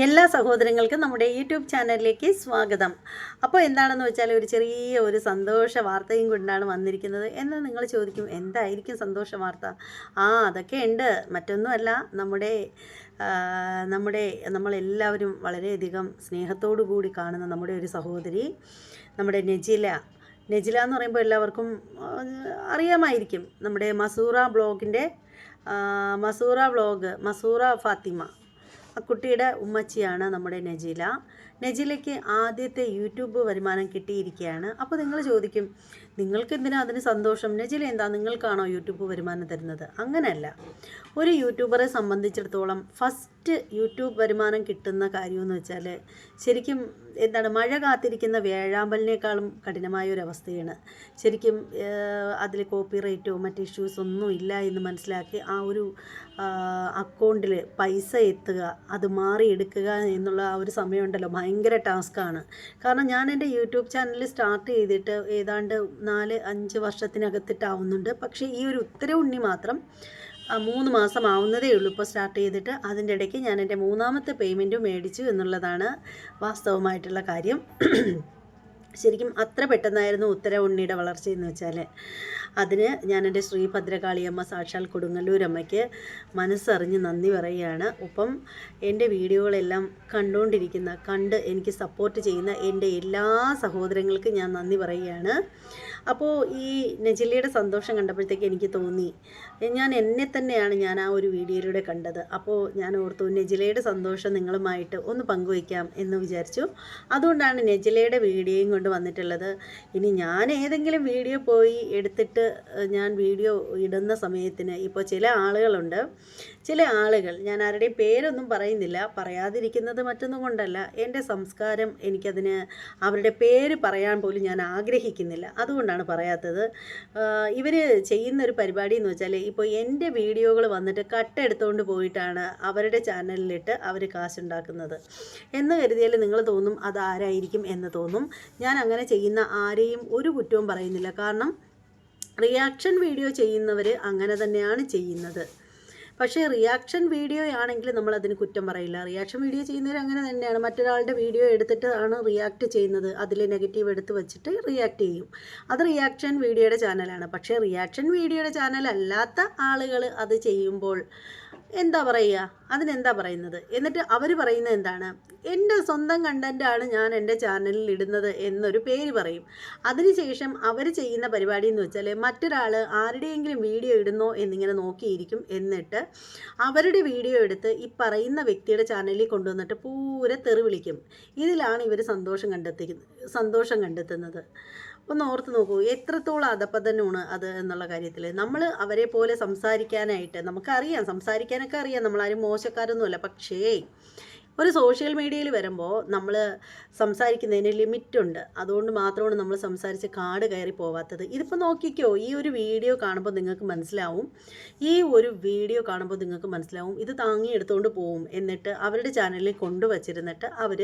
എല്ലാ സഹോദരങ്ങൾക്കും നമ്മുടെ യൂട്യൂബ് ചാനലിലേക്ക് സ്വാഗതം. അപ്പോൾ എന്താണെന്ന് വെച്ചാൽ ഒരു ചെറിയ സന്തോഷ വാർത്തയും കൊണ്ടാണ് വന്നിരിക്കുന്നത് എന്ന് നിങ്ങൾ ചോദിക്കും, എന്തായിരിക്കും സന്തോഷ വാർത്ത? അതൊക്കെ ഉണ്ട്, മറ്റൊന്നുമല്ല. നമ്മളെല്ലാവരും വളരെയധികം സ്നേഹത്തോടു കൂടി കാണുന്ന നമ്മുടെ ഒരു സഹോദരി, നമ്മുടെ നജില എന്ന് പറയുമ്പോൾ എല്ലാവർക്കും അറിയാമായിരിക്കും. നമ്മുടെ മസൂറ ഫാത്തിമ ആ കുട്ടിയുടെ ഉമ്മച്ചിയാണ് നമ്മുടെ നജിലയ്ക്ക് ആദ്യത്തെ യൂട്യൂബ് വരുമാനം കിട്ടിയിരിക്കുകയാണ്. അപ്പോൾ നിങ്ങൾ ചോദിക്കും, നിങ്ങൾക്ക് എന്തിനാ അതിന് സന്തോഷം? നജില എന്താ നിങ്ങൾക്കാണോ യൂട്യൂബ് വരുമാനം തരുന്നത്? അങ്ങനെയല്ല. ഒരു യൂട്യൂബറെ സംബന്ധിച്ചിടത്തോളം ഫസ്റ്റ് യൂട്യൂബ് വരുമാനം കിട്ടുന്ന കാര്യമെന്ന് വെച്ചാൽ ശരിക്കും മഴ കാത്തിരിക്കുന്ന വേഴാമ്പലിനേക്കാളും കഠിനമായൊരവസ്ഥയാണ്. ശരിക്കും അതിൽ കോപ്പിറൈറ്റോ മറ്റ് ഇഷ്യൂസ് ഒന്നും ഇല്ല എന്ന് മനസ്സിലാക്കി ആ ഒരു അക്കൗണ്ടിൽ പൈസ എത്തുക, അത് മാറിയെടുക്കുക എന്നുള്ള ആ ഒരു സമയമുണ്ടല്ലോ, ഭയങ്കര ടാസ്ക്കാണ്. കാരണം ഞാൻ എൻ്റെ യൂട്യൂബ് ചാനൽ സ്റ്റാർട്ട് ചെയ്തിട്ട് ഏതാണ്ട് 4-5 വർഷത്തിനകത്തിട്ടാവുന്നുണ്ട്. പക്ഷേ ഈ ഒരു ഉത്തരവുണ്ണി മാത്രം 3 മാസം ആവുന്നതേ ഉള്ളൂ ഇപ്പോൾ സ്റ്റാർട്ട് ചെയ്തിട്ട്. അതിൻ്റെ ഇടയ്ക്ക് ഞാൻ എൻ്റെ 3ാമത്തെ പേയ്മെൻറ്റും മേടിച്ചു എന്നുള്ളതാണ് വാസ്തവമായിട്ടുള്ള കാര്യം. ശരിക്കും അത്ര പെട്ടെന്നായിരുന്നു ഉത്തരവുണ്ണിയുടെ വളർച്ചയെന്ന് വെച്ചാൽ. അതിന് ഞാൻ എൻ്റെ ശ്രീഭദ്രകാളിയമ്മ സാക്ഷാൽ കൊടുങ്ങല്ലൂരമ്മയ്ക്ക് മനസ്സറിഞ്ഞ് നന്ദി പറയുകയാണ്. ഒപ്പം എൻ്റെ വീഡിയോകളെല്ലാം കണ്ട് എനിക്ക് സപ്പോർട്ട് ചെയ്യുന്ന എൻ്റെ എല്ലാ സഹോദരങ്ങൾക്കും ഞാൻ നന്ദി പറയുകയാണ്. അപ്പോൾ ഈ നജിലയുടെ സന്തോഷം കണ്ടപ്പോഴത്തേക്ക് എനിക്ക് തോന്നി, ഞാൻ ആ ഒരു വീഡിയോയിലൂടെ കണ്ടത്. അപ്പോൾ ഞാൻ ഓർത്തു, നജിലയുടെ സന്തോഷം നിങ്ങളുമായിട്ട് ഒന്ന് പങ്കുവയ്ക്കാം എന്ന് വിചാരിച്ചു. അതുകൊണ്ടാണ് നജിലയുടെ വീഡിയോയും കൊണ്ട് വന്നിട്ടുള്ളത്. ഇനി ഞാൻ ഏതെങ്കിലും വീഡിയോ പോയി എടുത്തിട്ട് ഞാൻ വീഡിയോ ഇടുന്ന സമയത്തിന് ഇപ്പോൾ ചില ആളുകൾ ഞാൻ ആരുടെയും പേരൊന്നും പറയുന്നില്ല, പറയാതിരിക്കുന്നത് മറ്റൊന്നും കൊണ്ടല്ല, എൻ്റെ സംസ്കാരം എനിക്കതിന് അവരുടെ പേര് പറയാൻ പോലും ഞാൻ ആഗ്രഹിക്കുന്നില്ല, അതുകൊണ്ടാണ് പറയാത്തത്. ഇവർ ചെയ്യുന്നൊരു പരിപാടി എന്ന് വെച്ചാൽ, ഇപ്പോൾ എൻ്റെ വീഡിയോകൾ വന്നിട്ട് കട്ടെടുത്തുകൊണ്ട് പോയിട്ടാണ് അവരുടെ ചാനലിലിട്ട് അവർ കാശുണ്ടാക്കുന്നത് എന്ന് കരുതിയാൽ നിങ്ങൾ തോന്നും അതാരായിരിക്കും എന്ന് തോന്നും. ഞാൻ അങ്ങനെ ചെയ്യുന്ന ആരെയും ഒരു കുറ്റവും പറയുന്നില്ല. കാരണം റിയാക്ഷൻ വീഡിയോ ചെയ്യുന്നവർ അങ്ങനെ തന്നെയാണ് ചെയ്യുന്നത്. പക്ഷേ റിയാക്ഷൻ വീഡിയോ ആണെങ്കിൽ നമ്മളതിന് കുറ്റം പറയില്ല. റിയാക്ഷൻ വീഡിയോ ചെയ്യുന്നവർ അങ്ങനെ തന്നെയാണ്. മറ്റൊരാളുടെ വീഡിയോ എടുത്തിട്ടാണ് റിയാക്ട് ചെയ്യുന്നത്. അതിൽ നെഗറ്റീവ് എടുത്ത് വെച്ചിട്ട് റിയാക്ട് ചെയ്യും. അത് റിയാക്ഷൻ വീഡിയോയുടെ ചാനലാണ്. പക്ഷേ റിയാക്ഷൻ വീഡിയോയുടെ ചാനൽ അല്ലാത്ത ആളുകൾ അത് ചെയ്യുമ്പോൾ എന്താ പറയുക, അതിനെന്താ പറയുന്നത്? എന്നിട്ട് അവർ പറയുന്നത് എന്താണ്? എൻ്റെ സ്വന്തം കണ്ടൻറ്റാണ് ഞാൻ എൻ്റെ ചാനലിൽ ഇടുന്നത് എന്നൊരു പേര് പറയും. അതിനുശേഷം അവർ ചെയ്യുന്ന പരിപാടി എന്ന് വെച്ചാൽ, മറ്റൊരാൾ ആരുടെയെങ്കിലും വീഡിയോ ഇടുന്നോ എന്നിങ്ങനെ നോക്കിയിരിക്കും. എന്നിട്ട് അവരുടെ വീഡിയോ എടുത്ത് ഈ പറയുന്ന വ്യക്തിയുടെ ചാനലിൽ കൊണ്ടുവന്നിട്ട് പൂരെ തെറി വിളിക്കും. ഇതിലാണ് ഇവർ സന്തോഷം കണ്ടെത്തുന്നത്. ഒന്ന് ഓർത്ത് നോക്കൂ, എത്രത്തോളം അധപ്പതനമാണ് അത് എന്നുള്ള കാര്യത്തിൽ. നമ്മൾ അവരെ പോലെ സംസാരിക്കാനൊക്കെ അറിയാം, നമ്മളാരും മോശക്കാരൊന്നുമല്ല. പക്ഷേ ഒരു സോഷ്യൽ മീഡിയയിൽ വരുമ്പോൾ നമ്മൾ സംസാരിക്കുന്നതിന് ലിമിറ്റുണ്ട്. അതുകൊണ്ട് മാത്രമാണ് നമ്മൾ സംസാരിച്ച് കാട് കയറി പോവാത്തത്. ഇതിപ്പോൾ നോക്കിക്കോ, ഈ ഒരു വീഡിയോ കാണുമ്പോൾ നിങ്ങൾക്ക് മനസ്സിലാവും, ഇത് താങ്ങി എടുത്തുകൊണ്ട് പോവും. എന്നിട്ട് അവരുടെ ചാനലിൽ കൊണ്ടുവച്ചിരുന്നിട്ട് അവർ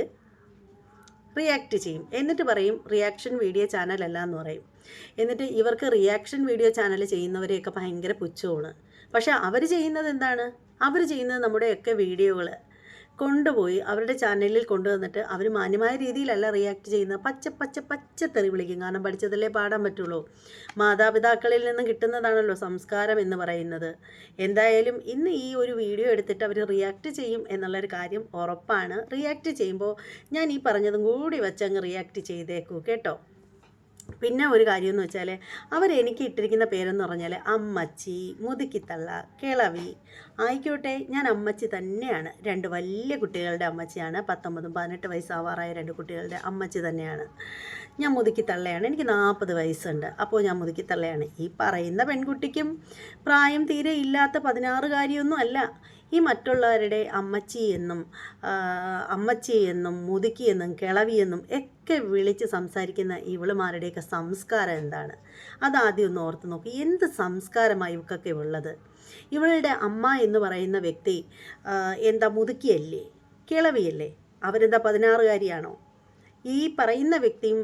റിയാക്ട് ചെയ്യും. എന്നിട്ട് പറയും റിയാക്ഷൻ വീഡിയോ ചാനലല്ല എന്ന് പറയും. എന്നിട്ട് ഇവർക്ക് റിയാക്ഷൻ വീഡിയോ ചാനൽ ചെയ്യുന്നവരെയൊക്കെ ഭയങ്കര പുച്ഛമാണ്. പക്ഷേ അവർ ചെയ്യുന്നത് എന്താണ്? അവർ ചെയ്യുന്നത് നമ്മുടെയൊക്കെ വീഡിയോകൾ കൊണ്ടുപോയി അവരുടെ ചാനലിൽ കൊണ്ടുവന്നിട്ട് അവർ മാന്യമായ രീതിയിലല്ല റിയാക്ട് ചെയ്യുന്നത്. പച്ച തെറി വിളിക്കും. കാരണം പഠിച്ചതല്ലേ പാടാൻ പറ്റുള്ളൂ. മാതാപിതാക്കളിൽ നിന്നും കിട്ടുന്നതാണല്ലോ സംസ്കാരം എന്ന് പറയുന്നത്. എന്തായാലും ഇന്ന് ഈ ഒരു വീഡിയോ എടുത്തിട്ട് അവർ റിയാക്ട് ചെയ്യും എന്നുള്ളൊരു കാര്യം ഉറപ്പാണ്. റിയാക്ട് ചെയ്യുമ്പോൾ ഞാൻ ഈ പറഞ്ഞതും കൂടി വെച്ചങ്ങ് റിയാക്ട് ചെയ്തേക്കൂ കേട്ടോ. പിന്നെ ഒരു കാര്യമെന്ന് വെച്ചാൽ, അവരെനിക്ക് ഇട്ടിരിക്കുന്ന പേരെന്ന് പറഞ്ഞാൽ അമ്മച്ചി, മുതുക്കിത്തള്ള, കിളവി. ആയിക്കോട്ടെ, ഞാൻ അമ്മച്ചി തന്നെയാണ്. 2 വലിയ കുട്ടികളുടെ അമ്മച്ചിയാണ്. 19-18 വയസ്സാവാറായ 2 കുട്ടികളുടെ അമ്മച്ചി തന്നെയാണ്. ഞാൻ മുതുക്കിത്തള്ളയാണ്. എനിക്ക് 40 വയസ്സുണ്ട്. അപ്പോൾ ഞാൻ മുതുക്കിത്തള്ളയാണ്. ഈ പറയുന്ന പെൺകുട്ടിക്കും പ്രായം തീരെ ഇല്ലാത്ത 16 അല്ല. ഈ മറ്റുള്ളവരുടെ അമ്മച്ചി എന്നും മുതുക്കി എന്നും കിളവിയെന്നും ഒക്കെ വിളിച്ച് സംസാരിക്കുന്ന ഇവളുമാരുടെയൊക്കെ സംസ്കാരം എന്താണ്? അതാദ്യം ഒന്ന് ഓർത്ത് നോക്കി. എന്ത് സംസ്കാരമായി ഇവക്കൊക്കെ ഉള്ളത്? ഇവളുടെ അമ്മ എന്ന് പറയുന്ന വ്യക്തി എന്താ മുതുക്കിയല്ലേ, കിളവിയല്ലേ? അവരെന്താ 16 ഈ പറയുന്ന വ്യക്തിയും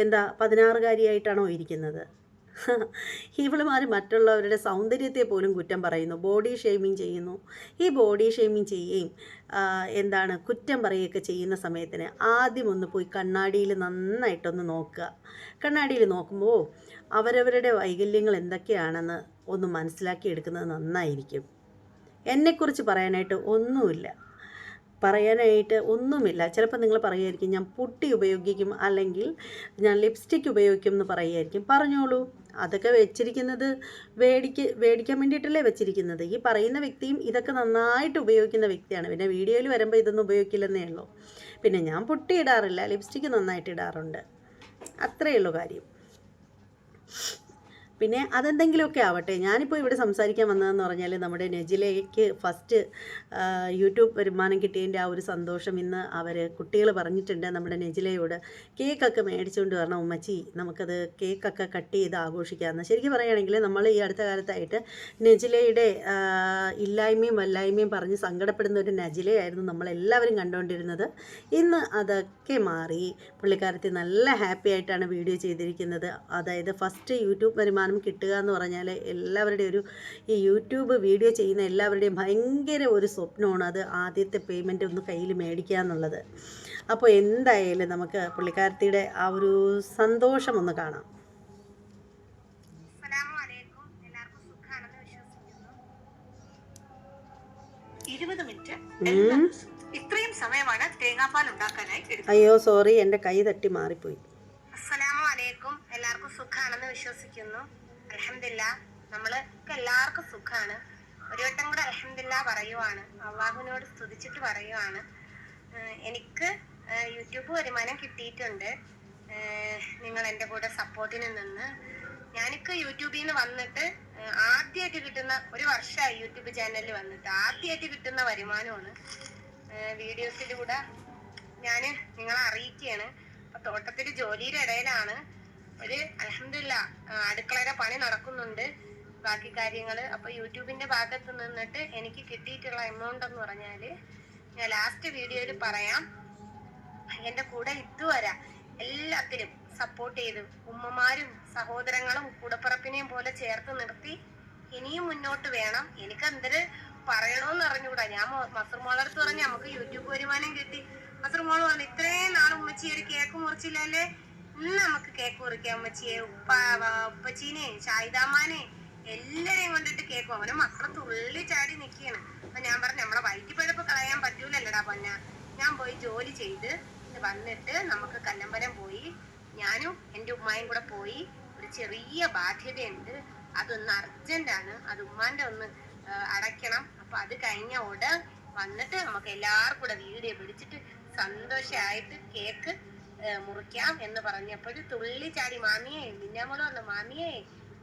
എന്താ 16 ഇരിക്കുന്നത്? ഇവളുമാർ മറ്റുള്ളവരുടെ സൗന്ദര്യത്തെ പോലും കുറ്റം പറയുന്നു, ബോഡി ഷെയ്മിങ് ചെയ്യുന്നു. ഈ ബോഡി ഷെയ്മിങ് ചെയ്യുകയും കുറ്റം പറയുകയൊക്കെ ചെയ്യുന്ന സമയത്തിന് ആദ്യം ഒന്ന് പോയി കണ്ണാടിയിൽ നന്നായിട്ടൊന്ന് നോക്കുക. കണ്ണാടിയിൽ നോക്കുമ്പോൾ അവരവരുടെ വൈകല്യങ്ങൾ എന്തൊക്കെയാണെന്ന് ഒന്ന് മനസ്സിലാക്കിയെടുക്കുന്നത് നന്നായിരിക്കും. എന്നെക്കുറിച്ച് പറയാനായിട്ട് ഒന്നുമില്ല. ചിലപ്പോൾ നിങ്ങൾ പറയുമായിരിക്കും ഞാൻ പുട്ടി ഉപയോഗിക്കും, അല്ലെങ്കിൽ ഞാൻ ലിപ്സ്റ്റിക്ക് ഉപയോഗിക്കും എന്ന് പറയുമായിരിക്കും. പറഞ്ഞോളൂ, അതൊക്കെ വെച്ചിരിക്കുന്നത് വേടിക്കാൻ വേണ്ടിയിട്ടല്ലേ വെച്ചിരിക്കുന്നത്. ഈ പറയുന്ന വ്യക്തിയും ഇതൊക്കെ നന്നായിട്ട് ഉപയോഗിക്കുന്ന വ്യക്തിയാണ്. പിന്നെ വീഡിയോയിൽ വരുമ്പോൾ ഇതൊന്നും ഉപയോഗിക്കില്ലെന്നേ ഉള്ളൂ. പിന്നെ ഞാൻ പുട്ടി ഇടാറില്ല, ലിപ്സ്റ്റിക്ക് നന്നായിട്ട് ഇടാറുണ്ട്. അത്രയേ ഉള്ളൂ കാര്യം. പിന്നെ അതെന്തെങ്കിലുമൊക്കെ ആവട്ടെ, ഞാനിപ്പോൾ ഇവിടെ സംസാരിക്കാൻ വന്നതെന്ന് പറഞ്ഞാൽ നമ്മുടെ നെജിലയ്ക്ക് ഫസ്റ്റ് യൂട്യൂബ് വരുമാനം കിട്ടിയതിൻ്റെ ആ ഒരു സന്തോഷം ഇന്ന് കുട്ടികൾ പറഞ്ഞിട്ടുണ്ട് നമ്മുടെ നെജിലയോട്. കേക്കൊക്കെ മേടിച്ചുകൊണ്ട് വരണം ഉമ്മച്ചി, നമുക്കത് കേക്കൊക്കെ കട്ട് ചെയ്ത് ആഘോഷിക്കാമെന്ന്. ശരിക്കും പറയുകയാണെങ്കിൽ നമ്മൾ ഈ അടുത്ത കാലത്തായിട്ട് നെജിലയുടെ ഇല്ലായ്മയും വല്ലായ്മയും പറഞ്ഞ് സങ്കടപ്പെടുന്ന ഒരു നെജിലയായിരുന്നു നമ്മളെല്ലാവരും കണ്ടുകൊണ്ടിരുന്നത്. ഇന്ന് അതൊക്കെ മാറി പുള്ളിക്കാരത്തി നല്ല ഹാപ്പി ആയിട്ടാണ് വീഡിയോ ചെയ്തിരിക്കുന്നത്. അതായത് ഫസ്റ്റ് യൂട്യൂബ് വരുമാനം കിട്ടുക എന്ന് പറഞ്ഞാൽ എല്ലാവരുടെയും ഈ യൂട്യൂബ് വീഡിയോ ചെയ്യുന്ന എല്ലാവരുടെയും ഭയങ്കര ഒരു സ്വപ്നമാണ് അത്, ആദ്യത്തെ പേയ്മെൻറ്റ് ഒന്ന് കയ്യിൽ മേടിക്കുക എന്നുള്ളത്. അപ്പോൾ എന്തായാലും നമുക്ക് പുള്ളിക്കാരത്തിയുടെ ആ ഒരു സന്തോഷം ഒന്ന് കാണാം. 20 മിനിറ്റ് ഇത്രയും സമയമാണ് തേങ്ങാപ്പാൽ ഉണ്ടാക്കാനായി എടുക്കുന്നത്. അയ്യോ സോറി, എൻ്റെ കൈ തട്ടി മാറിപ്പോയി. അസ്സലാമു അലൈക്കും. എല്ലാവർക്കും സുഖാണെന്ന് വിശ്വസിക്കുന്നു. അൽഹംദുലില്ലാഹ്, നമ്മൾക്ക് എല്ലാവർക്കും സുഖാണ്. ഒരു വട്ടം കൂടെ അൽഹംദുലില്ലാഹ് പറയുവാണ്, അള്ളാഹുവിനോട് സ്തുതിച്ചിട്ട് പറയുവാണ്. എനിക്ക് യൂട്യൂബ് വരുമാനം കിട്ടിയിട്ടുണ്ട്. നിങ്ങൾ എൻ്റെ കൂടെ സപ്പോർട്ടിന് നിന്ന്. ഞാനിക്ക് യൂട്യൂബിൽ നിന്ന് വന്നിട്ട് ആദ്യമായിട്ട് കിട്ടുന്ന, ഒരു വർഷമായി യൂട്യൂബ് ചാനലിൽ വന്നിട്ട് ആദ്യമായിട്ട് കിട്ടുന്ന വരുമാനമാണ്. വീഡിയോസിലൂടെ ഞാൻ നിങ്ങളെ അറിയിക്കുകയാണ്. അപ്പൊ തോട്ടത്തിൽ ജോലിയുടെ ഇടയിലാണ് ഒരു അൽഹംദുലില്ലാഹ് അടുക്കളയുടെ പണി നടക്കുന്നുണ്ട്, ബാക്കി കാര്യങ്ങൾ. അപ്പൊ യൂട്യൂബിന്റെ ഭാഗത്ത് നിന്നിട്ട് എനിക്ക് കിട്ടിയിട്ടുള്ള എമൗണ്ട് എന്ന് പറഞ്ഞാല് ഞാൻ ലാസ്റ്റ് വീഡിയോയിൽ പറയാം. എന്റെ കൂടെ ഇതുവരെ എല്ലാത്തിലും സപ്പോർട്ട് ചെയ്ത് ഉമ്മമാരും സഹോദരങ്ങളും കൂടപ്പിറപ്പിനെയും പോലെ ചേർത്ത് നിർത്തി ഇനിയും മുന്നോട്ട് വേണം. എനിക്ക് എന്തൊരു പറയണോന്ന് അറിഞ്ഞുകൂടാ. ഞാൻ മസർമോളടുത്ത് പറഞ്ഞ് നമുക്ക് യൂട്യൂബ് വരുമാനം കിട്ടി. മസർമോള് പറഞ്ഞു ഇത്രയും നാൾ ഉമ്മച്ചി ഒരു കേക്ക് മുറിച്ചില്ലല്ലേ, ഇന്ന് നമുക്ക് കേക്ക് മുറിക്കാം ഉമ്മച്ചിയെ. ഉപ്പച്ചീനെയും ഷാഹിദാമാനെയും എല്ലാരെയും കൊണ്ടിട്ട് കേക്ക്. അവന് മക്കളെ തുള്ളി ചാടി നിൽക്കുകയാണ്. അപ്പൊ ഞാൻ പറഞ്ഞു നമ്മളെ വയറ്റിപ്പഴപ്പ് കളയാൻ പറ്റൂലല്ലടാ പൊന്ന. ഞാൻ പോയി ജോലി ചെയ്ത് വന്നിട്ട് നമുക്ക് കല്ലമ്പലം പോയി, ഞാനും എൻ്റെ ഉമ്മായും കൂടെ പോയി. ഒരു ചെറിയ ബാധ്യതയുണ്ട്, അതൊന്ന് അർജന്റാണ്, അത് ഉമ്മാന്റെ ഒന്ന് അടയ്ക്കണം. അപ്പൊ അത് കഴിഞ്ഞ ഉടൻ വന്നിട്ട് നമുക്ക് എല്ലാവർക്കും കൂടെ വീഡിയോ പിടിച്ചിട്ട് സന്തോഷമായിട്ട് കേക്ക് മുറിക്കാം എന്ന് പറഞ്ഞപ്പോൾ തുള്ളി ചാടി മാമിയെ മിന്നാമോള് വന്നു, മാമിയെ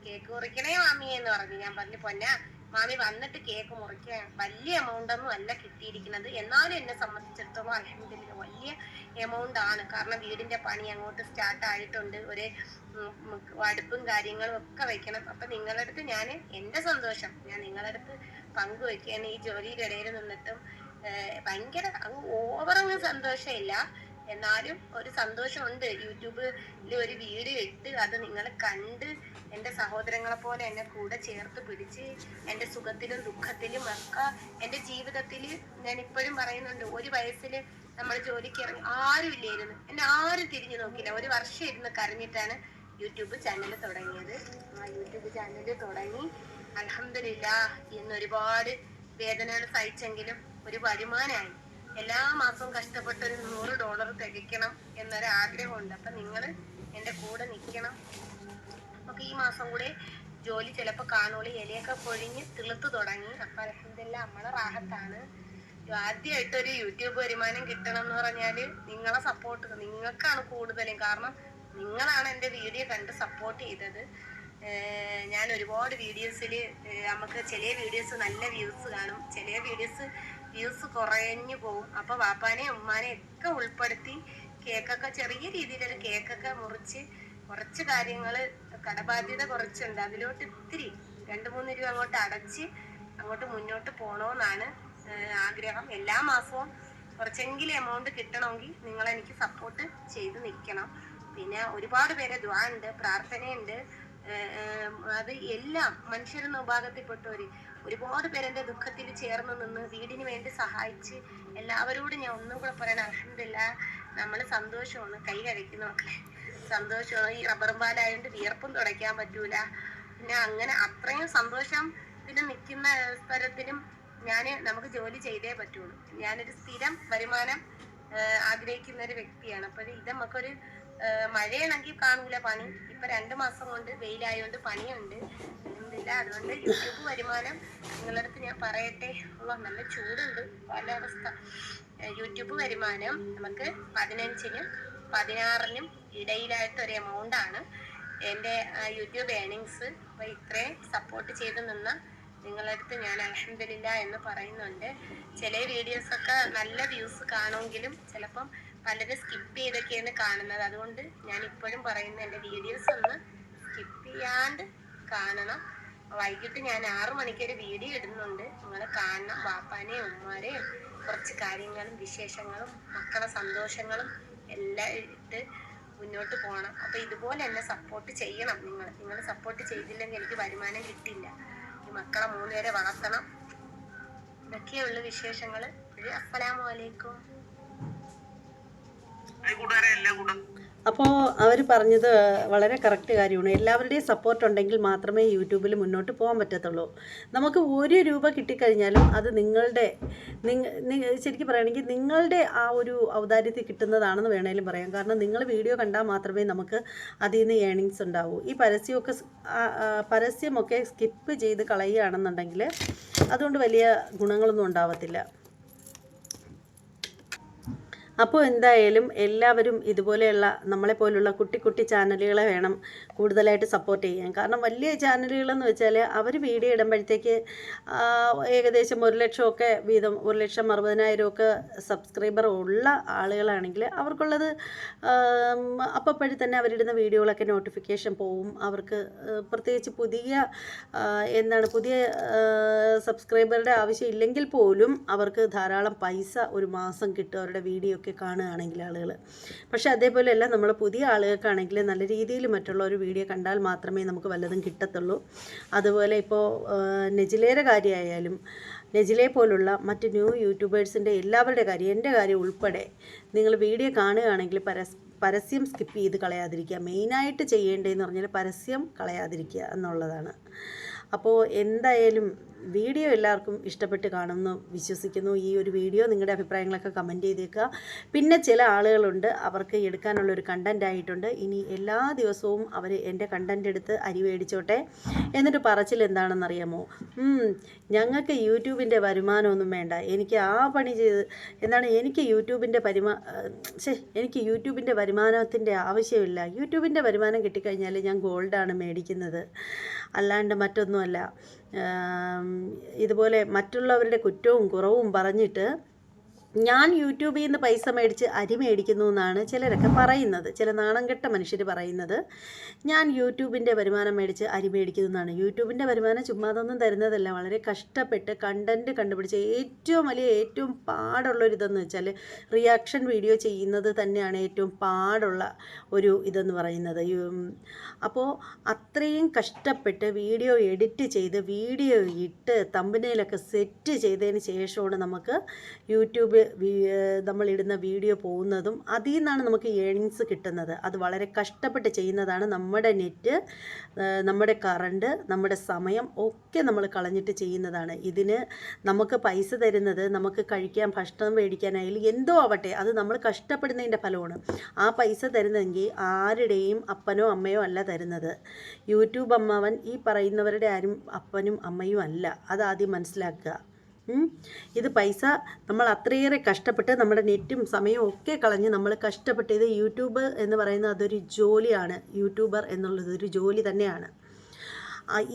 കേക്ക് മുറിക്കണേ മാമിയെ എന്ന് പറഞ്ഞു. ഞാൻ പറഞ്ഞു പൊന്ന മാമി വന്നിട്ട് കേക്ക് മുറിക്കാൻ വലിയ എമൗണ്ട് ഒന്നും അല്ല കിട്ടിയിരിക്കുന്നത്. എന്നാലും എന്നെ സംബന്ധിച്ചിടത്തോളം അൽഹംദുലില്ലാഹ് വലിയ എമൗണ്ട് ആണ്. കാരണം വീടിന്റെ പണി അങ്ങോട്ട് സ്റ്റാർട്ട് ആയിട്ടുണ്ട്, ഒരു അടുപ്പും കാര്യങ്ങളും ഒക്കെ വെക്കണം. അപ്പൊ നിങ്ങളുടെ അടുത്ത് ഞാൻ എന്റെ സന്തോഷം ഞാൻ നിങ്ങളുടെ അടുത്ത് പങ്കുവെക്കുകയാണ്. ഈ ജോലിയുടെ ഇടയിൽ നിന്നിട്ടും ഭയങ്കര ഓവറങ്ങ് സന്തോഷമില്ല, എന്നാലും ഒരു സന്തോഷമുണ്ട്. യൂട്യൂബിൽ ഒരു വീഡിയോ ഇട്ട് അത് നിങ്ങൾ കണ്ട് എൻ്റെ സഹോദരങ്ങളെ പോലെ എന്നെ കൂടെ ചേർത്ത് പിടിച്ച് എൻ്റെ സുഖത്തിലും ദുഃഖത്തിലും ഒക്കെ എൻ്റെ ജീവിതത്തിൽ ഞാൻ ഇപ്പോഴും പറയുന്നുണ്ട്. ഒരു വയസ്സിൽ നമ്മൾ ജോലിക്ക് ഇറങ്ങി ആരും ഇല്ലായിരുന്നു, എന്നെ ആരും തിരിഞ്ഞു നോക്കില്ല. ഒരു വർഷം ഇരുന്ന് കരഞ്ഞിട്ടാണ് യൂട്യൂബ് ചാനൽ തുടങ്ങിയത്. ആ യൂട്യൂബ് ചാനൽ തുടങ്ങി അൽഹംദുലില്ലാഹ് ഇന്ന് ഒരുപാട് വേദനകൾ സഹിച്ചെങ്കിലും ഒരു വരുമാനമായി. എല്ലാ മാസവും കഷ്ടപ്പെട്ട് ഒരു $100 തികയ്ക്കണം എന്നൊരാഗ്രഹമുണ്ട്. അപ്പൊ നിങ്ങൾ എൻ്റെ കൂടെ നിൽക്കണം. നമുക്ക് ഈ മാസം കൂടെ ജോലി ചിലപ്പോൾ കാണുള്ളൂ. ഇലയൊക്കെ പൊഴിഞ്ഞ് തിളുത്ത് തുടങ്ങി. അപ്പൊ അൽഹംദുലില്ലാഹ് നമ്മളെ റാഹത്താണ്. ആദ്യമായിട്ടൊരു യൂട്യൂബ് വരുമാനം കിട്ടണം എന്ന് പറഞ്ഞാല് നിങ്ങളെ സപ്പോർട്ട് നിങ്ങൾക്കാണ് കൂടുതലും. കാരണം നിങ്ങളാണ് എൻ്റെ വീഡിയോ കണ്ട് സപ്പോർട്ട് ചെയ്തത്. ഞാൻ ഒരുപാട് വീഡിയോസിൽ നമുക്ക് ചില വീഡിയോസ് നല്ല വ്യൂസ് കാണും, ചില വ്യൂസ് കുറഞ്ഞു പോകും. അപ്പൊ വാപ്പാനെയും ഉമ്മാനെയും ഒക്കെ ഉൾപ്പെടുത്തി കേക്കൊക്കെ ചെറിയ രീതിയിലൊരു കേക്കൊക്കെ മുറിച്ച് കുറച്ച് കാര്യങ്ങൾ കടബാധ്യത കുറച്ചുണ്ട്, അതിലോട്ട് ഇത്തിരി 2-3 രൂപ അങ്ങോട്ട് അടച്ച് അങ്ങോട്ട് മുന്നോട്ട് പോകണമെന്നാണ് ആഗ്രഹം. എല്ലാ മാസവും കുറച്ചെങ്കിലും എമൗണ്ട് കിട്ടണമെങ്കിൽ നിങ്ങളെനിക്ക് സപ്പോർട്ട് ചെയ്ത് നിൽക്കണം. പിന്നെ ഒരുപാട് പേരെ ദുആ ഉണ്ട്, പ്രാർത്ഥനയുണ്ട്. അത് എല്ലാം മനുഷ്യരെന്ന വിഭാഗത്തിൽപ്പെട്ടവര് ഒരുപാട് പേരെന്റെ ദുഃഖത്തിൽ ചേർന്ന് നിന്ന് വീടിന് വേണ്ടി സഹായിച്ച് എല്ലാവരോടും ഞാൻ ഒന്നും കൂടെ പറയണം, അൽഹംദുലില്ലാഹ് നമ്മള് സന്തോഷമാണ്, കൈ കഴിക്കുന്ന മക്കളെ സന്തോഷമാണ്. ഈ റബ്ബറും പാലായതുകൊണ്ട് വിയർപ്പും തുടയ്ക്കാൻ പറ്റൂല. പിന്നെ അങ്ങനെ അത്രയും സന്തോഷം ഇതിൽ നിൽക്കുന്ന സ്ഥലത്തിലും നമുക്ക് ജോലി ചെയ്തേ പറ്റുള്ളൂ. ഞാനൊരു സ്ഥിരം വരുമാനം ആഗ്രഹിക്കുന്ന ഒരു വ്യക്തിയാണ്. അപ്പോൾ ഇത് നമുക്കൊരു മഴയാണെങ്കിൽ കാണൂല പണി. ഇപ്പൊ 2 മാസം കൊണ്ട് വെയിലായോണ്ട് പണിയുണ്ട്. അതുകൊണ്ട് യൂട്യൂബ് വരുമാനം നിങ്ങളുടെ അടുത്ത് ഞാൻ പറയട്ടെ. നല്ല ചൂടുണ്ട് കാലാവസ്ഥ. യൂട്യൂബ് വരുമാനം നമുക്ക് 15-നും 16-നും ഇടയിലായിട്ട് ഒരു എമൗണ്ട് ആണ് എൻ്റെ യൂട്യൂബ് ഏണിങ്സ്. അപ്പൊ ഇത്രയും സപ്പോർട്ട് ചെയ്ത് നിന്ന നിങ്ങളുടെ അടുത്ത് ഞാൻ അൽഹംദുലില്ലാ എന്ന് പറയുന്നുണ്ട്. ചില വീഡിയോസൊക്കെ നല്ല വ്യൂസ് കാണുമെങ്കിലും ചിലപ്പം പലരും സ്കിപ്പ് ചെയ്തൊക്കെയാണ് കാണുന്നത്. അതുകൊണ്ട് ഞാൻ ഇപ്പോഴും പറയുന്ന എൻ്റെ വീഡിയോസ് ഒന്ന് സ്കിപ്പ് ചെയ്യാണ്ട് കാണണം. വൈകിട്ട് ഞാൻ 6 മണിക്കൊരു വീഡിയോ ഇടുന്നുണ്ട്, നിങ്ങൾ കാണണം. ബാപ്പാനെയും ഉമ്മാരെയും കുറച്ച് കാര്യങ്ങളും വിശേഷങ്ങളും മക്കളെ സന്തോഷങ്ങളും എല്ലാം ഇട്ട് മുന്നോട്ട് പോകണം. അപ്പൊ ഇതുപോലെ എന്നെ സപ്പോർട്ട് ചെയ്യണം. നിങ്ങൾ സപ്പോർട്ട് ചെയ്തില്ലെങ്കിൽ എനിക്ക് വരുമാനം കിട്ടില്ല. ഈ മക്കളെ 3 പേരെ വളർത്തണം. ഇതൊക്കെയുള്ള വിശേഷങ്ങൾ. അസ്സലാമു അലൈക്കും. അപ്പോൾ അവർ പറഞ്ഞത് വളരെ കറക്റ്റ് കാര്യമാണ്. എല്ലാവരുടെയും സപ്പോർട്ട് ഉണ്ടെങ്കിൽ മാത്രമേ യൂട്യൂബിൽ മുന്നോട്ട് പോകാൻ പറ്റത്തുള്ളൂ. നമുക്ക് 1 രൂപ കിട്ടിക്കഴിഞ്ഞാലും അത് ശരിക്കും പറയുകയാണെങ്കിൽ നിങ്ങളുടെ ആ ഒരു ഔദാര്യത്തിൽ കിട്ടുന്നതാണെന്ന് വേണമെങ്കിലും പറയാം. കാരണം നിങ്ങൾ വീഡിയോ കണ്ടാൽ മാത്രമേ നമുക്ക് അതിൽ നിന്ന് ഏണിങ്സ് ഉണ്ടാവൂ. ഈ പരസ്യമൊക്കെ സ്കിപ്പ് ചെയ്ത് കളയുകയാണെന്നുണ്ടെങ്കിൽ അതുകൊണ്ട് വലിയ ഗുണങ്ങളൊന്നും ഉണ്ടാവത്തില്ല. അപ്പോൾ എന്തായാലും എല്ലാവരും ഇതുപോലെയുള്ള നമ്മളെപ്പോലുള്ള കുട്ടി ചാനലുകളെ വേണം കൂടുതലായിട്ട് സപ്പോർട്ട് ചെയ്യാൻ. കാരണം വലിയ ചാനലുകളെന്ന് വെച്ചാൽ അവർ വീഡിയോ ഇടുമ്പോഴത്തേക്ക് ഏകദേശം 1 ലക്ഷമൊക്കെ വീതം 1,60,000 ഒക്കെ സബ്സ്ക്രൈബർ ഉള്ള ആളുകളാണെങ്കിൽ അവർക്കുള്ളത് അപ്പോഴേ തന്നെ അവരിടുന്ന വീഡിയോകളൊക്കെ നോട്ടിഫിക്കേഷൻ പോവും. അവർക്ക് പ്രത്യേകിച്ച് പുതിയ സബ്സ്ക്രൈബറുടെ ആവശ്യം ഇല്ലെങ്കിൽ പോലും അവർക്ക് ധാരാളം പൈസ ഒരു മാസം കിട്ടും അവരുടെ വീഡിയോ ഒക്കെ കാണുകയാണെങ്കിൽ ആളുകൾ. പക്ഷേ അതേപോലെയല്ല, നമ്മൾ പുതിയ ആളുകൾക്കാണെങ്കിൽ നല്ല രീതിയിൽ മറ്റുള്ള ഒരു വീഡിയോ കണ്ടാൽ മാത്രമേ നമുക്ക് വല്ലതും കിട്ടത്തുള്ളൂ. അതുപോലെ ഇപ്പോൾ നെജിലയുടെ കാര്യമായാലും നെജിലെ പോലുള്ള മറ്റ് ന്യൂ യൂട്യൂബേഴ്സിൻ്റെ എല്ലാവരുടെ കാര്യം, എൻ്റെ കാര്യം ഉൾപ്പെടെ നിങ്ങൾ വീഡിയോ കാണുകയാണെങ്കിൽ പരസ്യം സ്കിപ്പ് ചെയ്ത് കളയാതിരിക്കുക. മെയിനായിട്ട് ചെയ്യേണ്ടതെന്ന് പറഞ്ഞാൽ പരസ്യം കളയാതിരിക്കുക എന്നുള്ളതാണ്. അപ്പോൾ എന്തായാലും വീഡിയോ എല്ലാവർക്കും ഇഷ്ടപ്പെട്ട് കാണുമെന്ന് വിശ്വസിക്കുന്നു. ഈ ഒരു വീഡിയോ നിങ്ങളുടെ അഭിപ്രായങ്ങളൊക്കെ കമൻറ്റ് ചെയ്തേക്കുക. പിന്നെ ചില ആളുകളുണ്ട്, അവർക്ക് എടുക്കാനുള്ളൊരു കണ്ടൻ്റ് ആയിട്ടുണ്ട്. ഇനി എല്ലാ ദിവസവും അവർ എൻ്റെ കണ്ടൻ്റ് എടുത്ത് അരി മേടിച്ചോട്ടെ. എന്നിട്ട് പറച്ചിൽ എന്താണെന്നറിയാമോ, ഞങ്ങൾക്ക് യൂട്യൂബിൻ്റെ വരുമാനമൊന്നും വേണ്ട, എനിക്ക് ആ പണി ചെയ്ത് എനിക്ക് യൂട്യൂബിൻ്റെ വരുമാനത്തിൻ്റെ ആവശ്യമില്ല. യൂട്യൂബിൻ്റെ വരുമാനം കിട്ടിക്കഴിഞ്ഞാൽ ഞാൻ ഗോൾഡാണ് മേടിക്കുന്നത്, അല്ലാണ്ട് മറ്റൊന്നുമല്ല. ഇതുപോലെ മറ്റുള്ളവരുടെ കുറ്റവും കുറവും പറഞ്ഞിട്ട് ഞാൻ യൂട്യൂബിൽ നിന്ന് പൈസ മേടിച്ച് അരി മേടിക്കുന്നു എന്നാണ് ചിലരൊക്കെ പറയുന്നത്. ചില നാണം കെട്ട മനുഷ്യർ പറയുന്നത് ഞാൻ യൂട്യൂബിൻ്റെ വരുമാനം മേടിച്ച് അരി മേടിക്കുന്നു എന്നാണ്. യൂട്യൂബിൻ്റെ വരുമാനം ചുമ്മാതൊന്നും തരുന്നതല്ല. വളരെ കഷ്ടപ്പെട്ട് കണ്ടൻറ്റ് കണ്ടുപിടിച്ച് ഏറ്റവും പാടുള്ളൊരിതെന്ന് വെച്ചാൽ റിയാക്ഷൻ വീഡിയോ ചെയ്യുന്നത് തന്നെയാണ് ഏറ്റവും പാടുള്ള ഒരു ഇതെന്ന് പറയുന്നത്. അപ്പോൾ അത്രയും കഷ്ടപ്പെട്ട് വീഡിയോ എഡിറ്റ് ചെയ്ത് വീഡിയോ ഇട്ട് തമ്പനെയിലൊക്കെ സെറ്റ് ചെയ്തതിന് ശേഷമാണ് നമുക്ക് യൂട്യൂബ് നമ്മളിടുന്ന വീഡിയോ പോകുന്നതും അതിൽ നിന്നാണ് നമുക്ക് ഏണിങ്സ് കിട്ടുന്നത്. അത് വളരെ കഷ്ടപ്പെട്ട് ചെയ്യുന്നതാണ്. നമ്മുടെ നെറ്റ്, നമ്മുടെ കറണ്ട്, നമ്മുടെ സമയം ഒക്കെ നമ്മൾ കളഞ്ഞിട്ട് ചെയ്യുന്നതാണ്. ഇതിന് നമുക്ക് പൈസ തരുന്നത് നമുക്ക് കഴിക്കാൻ ഭക്ഷണം മേടിക്കാനായാലും എന്തോ ആവട്ടെ, അത് നമ്മൾ കഷ്ടപ്പെടുന്നതിൻ്റെ ഫലമാണ്. ആ പൈസ തരുന്നതെങ്കിൽ ആരുടെയും അപ്പനോ അമ്മയോ അല്ല തരുന്നത്. യൂട്യൂബ് അമ്മാവൻ ഈ പറയുന്നവരുടെ ആരും അപ്പനും അമ്മയും അല്ല. അതാദ്യം മനസ്സിലാക്കുക. ഇത് പൈസ നമ്മൾ അത്രയേറെ കഷ്ടപ്പെട്ട് നമ്മുടെ നെറ്റും സമയവും ഒക്കെ കളഞ്ഞ് നമ്മൾ കഷ്ടപ്പെട്ട്, ഇത് യൂട്യൂബ് എന്ന് പറയുന്നത് അതൊരു ജോലിയാണ്. യൂട്യൂബർ എന്നുള്ളത് ഒരു ജോലി തന്നെയാണ്.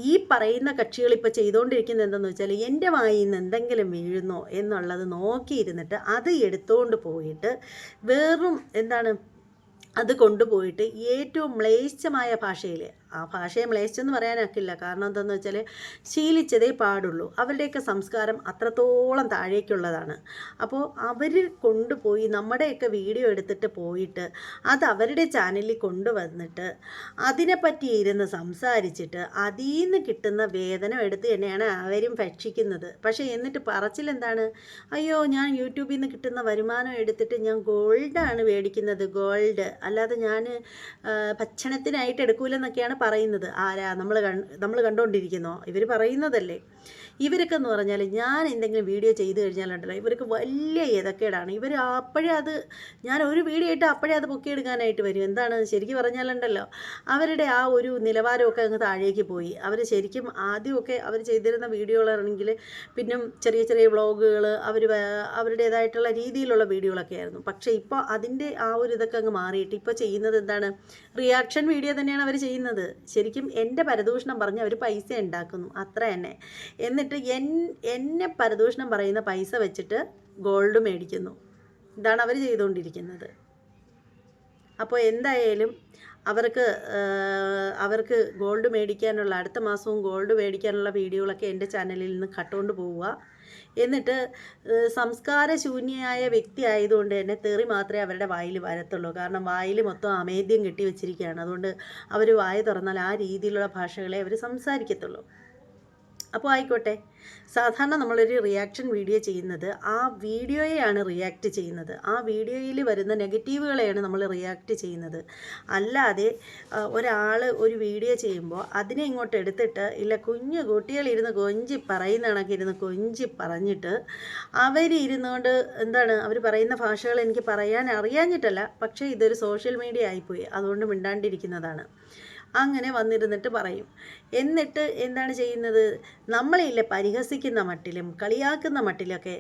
ഈ പറയുന്ന കക്ഷികൾ ഇപ്പോൾ ചെയ്തുകൊണ്ടിരിക്കുന്നത് എന്താണെന്ന് വെച്ചാൽ എൻ്റെ വായിൽ നിന്ന് എന്തെങ്കിലും വീഴുന്നോ എന്നുള്ളത് നോക്കിയിരുന്നിട്ട് അത് എടുത്തുകൊണ്ട് പോയിട്ട് അത് കൊണ്ടുപോയിട്ട് ഏറ്റവും മ്ലേച്ഛമായ ഭാഷയിൽ ആ ഭാഷയെ മ്ലേച്ഛമെന്ന് പറയാനൊക്കില്ല. കാരണം എന്താണെന്ന് വെച്ചാൽ ശീലിച്ചതേ പാടുള്ളൂ. അവരുടെയൊക്കെ സംസ്കാരം അത്രത്തോളം താഴേക്കുള്ളതാണ്. അപ്പോൾ അവർ കൊണ്ടുപോയി നമ്മുടെയൊക്കെ വീഡിയോ എടുത്തിട്ട് പോയിട്ട് അത് അവരുടെ ചാനലിൽ കൊണ്ടുവന്നിട്ട് അതിനെപ്പറ്റി ഇരുന്ന് സംസാരിച്ചിട്ട് അതിൽ നിന്ന് കിട്ടുന്ന വേതനം എടുത്ത് തന്നെയാണ് അവരും ഭക്ഷിക്കുന്നത്. പക്ഷേ എന്നിട്ട് പറച്ചിലെന്താണ്, അയ്യോ ഞാൻ യൂട്യൂബിൽ നിന്ന് കിട്ടുന്ന വരുമാനം എടുത്തിട്ട് ഞാൻ ഗോൾഡാണ് മേടിക്കുന്നത്, ഗോൾഡ്, അല്ലാതെ ഞാൻ ഭക്ഷണത്തിനായിട്ട് എടുക്കൂലെന്നൊക്കെയാണ് പറയുന്നത്. ആരാ? നമ്മൾ കണ്ടുകൊണ്ടിരിക്കുന്നോ? ഇവർ പറയുന്നതല്ലേ. ഇവരൊക്കെ എന്ന് പറഞ്ഞാൽ ഞാൻ എന്തെങ്കിലും വീഡിയോ ചെയ്ത് കഴിഞ്ഞാലുണ്ടല്ലോ ഇവർക്ക് വലിയ ഏതൊക്കെയാണ്. ഇവർ അപ്പോഴേ അത് ഞാൻ ഒരു വീഡിയോ ഇട്ട് അപ്പോഴേ അത് പൊക്കിയെടുക്കാനായിട്ട് വരും. എന്താണ് ശരിക്കും പറഞ്ഞാലുണ്ടല്ലോ അവരുടെ ആ ഒരു നിലവാരമൊക്കെ അങ്ങ് താഴേക്ക് പോയി. അവർ ശരിക്കും ആദ്യമൊക്കെ അവർ ചെയ്തിരുന്ന വീഡിയോകളാണെങ്കിൽ പിന്നെ ചെറിയ ചെറിയ വ്ളോഗുകൾ അവരുടേതായിട്ടുള്ള രീതിയിലുള്ള വീഡിയോകളൊക്കെ ആയിരുന്നു. പക്ഷേ ഇപ്പോൾ അതിൻ്റെ ആ ഒരു ഇതൊക്കെ അങ്ങ് മാറിയിട്ട് ഇപ്പോൾ ചെയ്യുന്നത് എന്താണ്, റിയാക്ഷൻ വീഡിയോ തന്നെയാണ് അവർ ചെയ്യുന്നത്. ശരിക്കും എൻ്റെ പരദൂഷണം പറഞ്ഞ് അവർ പൈസ ഉണ്ടാക്കുന്നു, അത്ര തന്നെ. എന്നിട്ട് എന്നെ പരദൂഷണം പറയുന്ന പൈസ വെച്ചിട്ട് ഗോൾഡ് മേടിക്കുന്നു. ഇതാണ് അവർ ചെയ്തുകൊണ്ടിരിക്കുന്നത്. അപ്പോൾ എന്തായാലും അവർക്ക് ഗോൾഡ് മേടിക്കാനുള്ള അടുത്ത മാസവും ഗോൾഡ് മേടിക്കാനുള്ള വീഡിയോകളൊക്കെ എൻ്റെ ചാനലിൽ നിന്ന് കട്ടുകൊണ്ട് പോവുക. എന്നിട്ട് സംസ്കാരശൂന്യയായ വ്യക്തി ആയതുകൊണ്ട് തന്നെ തെറി മാത്രമേ അവരുടെ വായിൽ വരത്തുള്ളൂ. കാരണം വായിൽ മൊത്തം അമേദ്യം കെട്ടി വെച്ചിരിക്കുകയാണ്. അതുകൊണ്ട് അവർ വായ തുറന്നാൽ ആ രീതിയിലുള്ള ഭാഷകളെ അവർ സംസാരിക്കത്തുള്ളൂ. അപ്പോൾ ആയിക്കോട്ടെ, സാധാരണ നമ്മളൊരു റിയാക്ഷൻ വീഡിയോ ചെയ്യുന്നത് ആ വീഡിയോയെയാണ് റിയാക്റ്റ് ചെയ്യുന്നത്. ആ വീഡിയോയിൽ വരുന്ന നെഗറ്റീവുകളെയാണ് നമ്മൾ റിയാക്റ്റ് ചെയ്യുന്നത്. അല്ലാതെ ഒരാൾ ഒരു വീഡിയോ ചെയ്യുമ്പോൾ അതിനെ ഇങ്ങോട്ട് എടുത്തിട്ട് ഇല്ല കുഞ്ഞു കുട്ടികളിരുന്ന് കൊഞ്ചി പറയുന്ന കണക്കിരുന്ന് കൊഞ്ചി പറഞ്ഞിട്ട് അവരിരുന്നുകൊണ്ട് എന്താണ് അവർ പറയുന്ന ഭാഷകൾ എനിക്ക് പറയാൻ അറിയാഞ്ഞിട്ടല്ല, പക്ഷേ ഇതൊരു സോഷ്യൽ മീഡിയ ആയിപ്പോയി, അതുകൊണ്ട് മിണ്ടാണ്ടിരിക്കുന്നതാണ്. അങ്ങനെ വന്നിരുന്നിട്ട് പറയും. എന്നിട്ട് എന്താണ് ചെയ്യുന്നത്, നമ്മളില്ലേ പരിഹസിക്കുന്ന മട്ടിലും കളിയാക്കുന്ന മട്ടിലൊക്കെ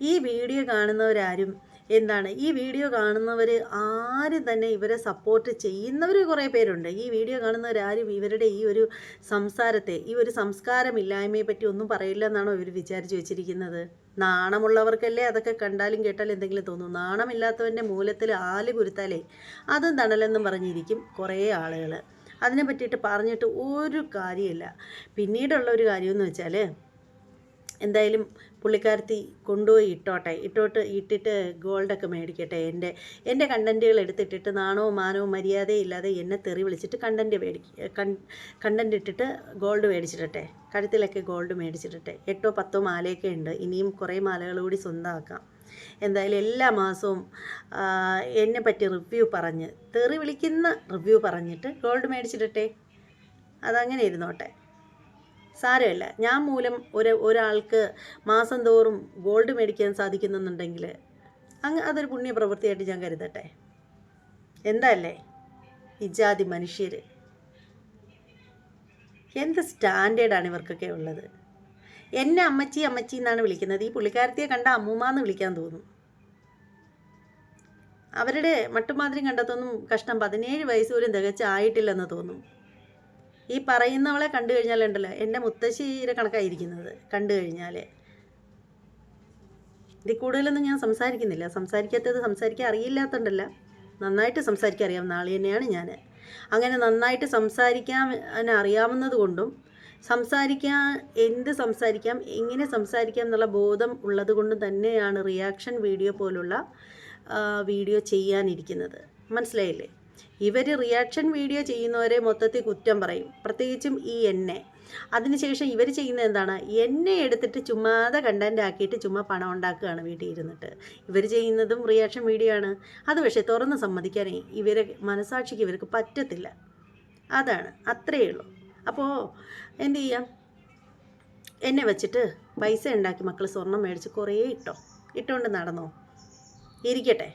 ഈ വീഡിയോ കാണുന്നവരാരും എന്താണ് ഈ വീഡിയോ കാണുന്നവർ ആരും തന്നെ ഇവരെ സപ്പോർട്ട് ചെയ്യുന്നവർ കുറേ പേരുണ്ട്. ഈ വീഡിയോ കാണുന്നവരാരും ഇവരുടെ ഈ ഒരു സംസാരത്തെ, ഈ ഒരു സംസ്കാരമില്ലായ്മയെ പറ്റി ഒന്നും പറയില്ല എന്നാണോ ഇവർ വിചാരിച്ച് വെച്ചിരിക്കുന്നത്? നാണമുള്ളവർക്കല്ലേ അതൊക്കെ കണ്ടാലും കേട്ടാലും എന്തെങ്കിലും തോന്നും. നാണമില്ലാത്തവൻ്റെ മൂലത്തിൽ ആല് കുരുത്താലേ അതും തണലെന്നും പറഞ്ഞിരിക്കും കുറേ ആളുകൾ. അതിനെ പറ്റിയിട്ട് പറഞ്ഞിട്ട് ഒരു കാര്യമില്ല. പിന്നീടുള്ള ഒരു കാര്യമെന്ന് വെച്ചാൽ എന്തായാലും പുള്ളിക്കാരത്തി കൊണ്ടുപോയി ഇട്ടിട്ട് ഗോൾഡൊക്കെ മേടിക്കട്ടെ. എൻ്റെ കണ്ടൻറ്റുകൾ എടുത്തിട്ടിട്ട് നാണവും മാനവും മര്യാദയും ഇല്ലാതെ എന്നെ തെറി വിളിച്ചിട്ട് കണ്ടൻറ്റ് ഇട്ടിട്ട് ഗോൾഡ് മേടിച്ചിട്ടെ, കഴുത്തിലൊക്കെ ഗോൾഡ് മേടിച്ചിട്ടെ. 8 or 10 മാലയൊക്കെ ഉണ്ട്. ഇനിയും കുറേ മാലകൾ കൂടി സ്വന്തമാക്കാം. എന്തായാലും എല്ലാ മാസവും എന്നെ പറ്റി റിവ്യൂ പറഞ്ഞ് തെറി വിളിക്കുന്ന റിവ്യൂ പറഞ്ഞിട്ട് ഗോൾഡ് മേടിച്ചിട്ടെ. അതങ്ങനെ ഇരുന്നോട്ടെ, സാരമില്ല. ഞാൻ മൂലം ഒരാൾക്ക് മാസം തോറും ഗോൾഡ് മേടിക്കാൻ സാധിക്കുന്നുണ്ടെങ്കിൽ അതൊരു പുണ്യപ്രവൃത്തിയായിട്ട് ഞാൻ കരുതട്ടെ. എന്തല്ലേ ഇജാതി മനുഷ്യർ, എന്ത് സ്റ്റാൻഡേർഡാണ് ഇവർക്കൊക്കെ ഉള്ളത്. എന്നെ അമ്മച്ചി എന്നാണ് വിളിക്കുന്നത്. ഈ പുള്ളിക്കാരത്തിയെ കണ്ട അമ്മൂമ്മന്ന് വിളിക്കാൻ തോന്നും. അവരുടെ മട്ടുമാതിരി കണ്ടത്തൊന്നും കഷ്ടം 17 വയസ്സ് പോലും തികച്ചായിട്ടില്ലെന്ന് തോന്നും. ഈ പറയുന്നവളെ കണ്ടു കഴിഞ്ഞാലുണ്ടല്ലോ എൻ്റെ മുത്തശ്ശീരെ കണക്കായിരിക്കുന്നത് കണ്ടു കഴിഞ്ഞാൽ. ഇതിൽ കൂടുതലൊന്നും ഞാൻ സംസാരിക്കുന്നില്ല. സംസാരിക്കാൻ അറിയില്ലാത്തതുകൊണ്ടല്ല, നന്നായിട്ട് സംസാരിക്കാൻ അറിയാവുന്ന ആൾ തന്നെയാണ് ഞാൻ. അങ്ങനെ നന്നായിട്ട് സംസാരിക്കാൻ അറിയാവുന്നത് കൊണ്ടും എന്ത് സംസാരിക്കാം, എങ്ങനെ സംസാരിക്കാം എന്നുള്ള ബോധം ഉള്ളത് കൊണ്ടും തന്നെയാണ് റിയാക്ഷൻ വീഡിയോ പോലുള്ള വീഡിയോ ചെയ്യാനിരിക്കുന്നത്. മനസ്സിലായില്ലേ? ഇവർ റിയാക്ഷൻ വീഡിയോ ചെയ്യുന്നവരെ മൊത്തത്തിൽ കുറ്റം പറയും, പ്രത്യേകിച്ചും ഈ എന്നെ. അതിനുശേഷം ഇവർ ചെയ്യുന്നത് എന്താണ്, എന്നെ എടുത്തിട്ട് ചുമ്മാതെ കണ്ടൻ്റ് ആക്കിയിട്ട് ചുമ്മാ പണം ഉണ്ടാക്കുകയാണ് വീട്ടിൽ ഇരുന്നിട്ട്. ഇവർ ചെയ്യുന്നതും റിയാക്ഷൻ വീഡിയോ ആണ്. അത് പക്ഷേ തുറന്ന് സമ്മതിക്കാനേ മനസാക്ഷിക്ക് ഇവർക്ക് പറ്റത്തില്ല. അതാണ്, അത്രയേ ഉള്ളൂ. അപ്പോൾ എന്തു ചെയ്യാം, എന്നെ വെച്ചിട്ട് പൈസ ഉണ്ടാക്കി മക്കൾ സ്വർണം മേടിച്ച് കുറേ ഇട്ടുകൊണ്ട് നടന്നോ, ഇരിക്കട്ടെ.